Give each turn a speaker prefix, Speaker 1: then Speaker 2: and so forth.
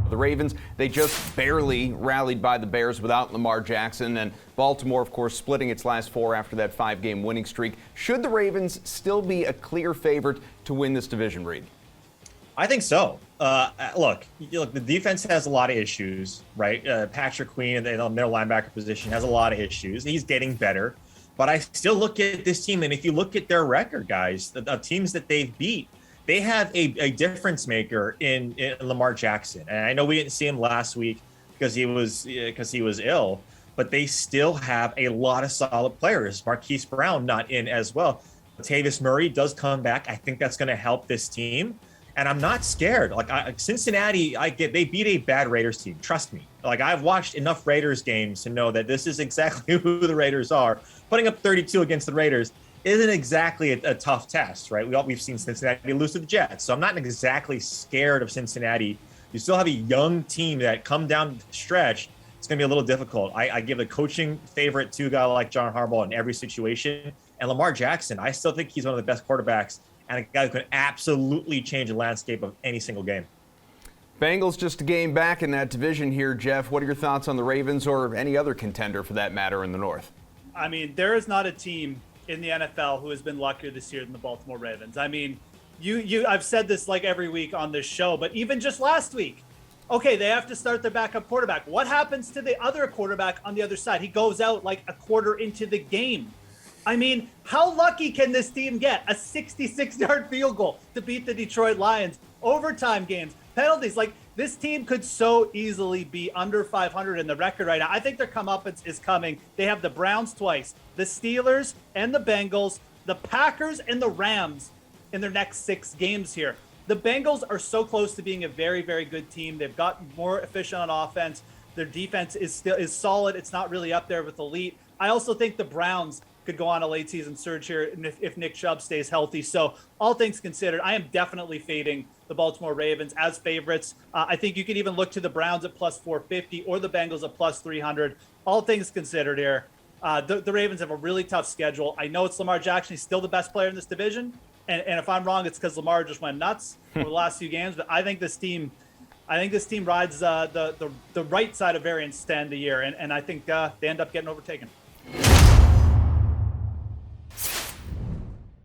Speaker 1: The Ravens, they just barely rallied by the Bears without Lamar Jackson, and Baltimore, of course, splitting its last 4 after that 5-game winning streak. Should the Ravens still be a clear favorite to win this division, Reid?
Speaker 2: I think so. Look, the defense has a lot of issues, right? Patrick Queen in the middle linebacker position has a lot of issues. He's getting better. But I still look at this team, and if you look at their record, guys, the teams that they've beat, they have a difference maker in Lamar Jackson. And I know we didn't see him last week because he was ill, but they still have a lot of solid players. Marquise Brown not in as well. Latavius Murray does come back. I think that's going to help this team. And I'm not scared. Cincinnati, they beat a bad Raiders team. Trust me. I've watched enough Raiders games to know that this is exactly who the Raiders are. Putting up 32 against the Raiders isn't exactly a tough test, right? We've seen Cincinnati lose to the Jets. So I'm not exactly scared of Cincinnati. You still have a young team that come down the stretch. It's going to be a little difficult. I give the coaching favorite to a guy like John Harbaugh in every situation. And Lamar Jackson, I still think he's one of the best quarterbacks and a guy who could absolutely change the landscape of any single game.
Speaker 1: Bengals just a game back in that division here, Geoff. What are your thoughts on the Ravens or any other contender for that matter in the North?
Speaker 3: I mean, there is not a team in the NFL who has been luckier this year than the Baltimore Ravens. I mean, I've said this like every week on this show, but even just last week, okay, they have to start their backup quarterback. What happens to the other quarterback on the other side? He goes out like a quarter into the game. I mean, how lucky can this team get? A 66-yard field goal to beat the Detroit Lions, overtime games, penalties. This team could so easily be under 500 in the record right now. I think their comeuppance is coming. They have the Browns twice, the Steelers and the Bengals, the Packers and the Rams in their next 6 games here. The Bengals are so close to being a very, very good team. They've got more efficient on offense. Their defense is solid. It's not really up there with elite. I also think the Browns could go on a late season surge here if Nick Chubb stays healthy. So all things considered, I am definitely fading the Baltimore Ravens as favorites. I think you could even look to the Browns at plus 450 or the Bengals at plus 300. All things considered here, the Ravens have a really tough schedule. I know it's Lamar Jackson. He's still the best player in this division. And if I'm wrong, it's because Lamar just went nuts over the last few games. But I think this team rides the right side of variance to end the year. And I think they end up getting overtaken.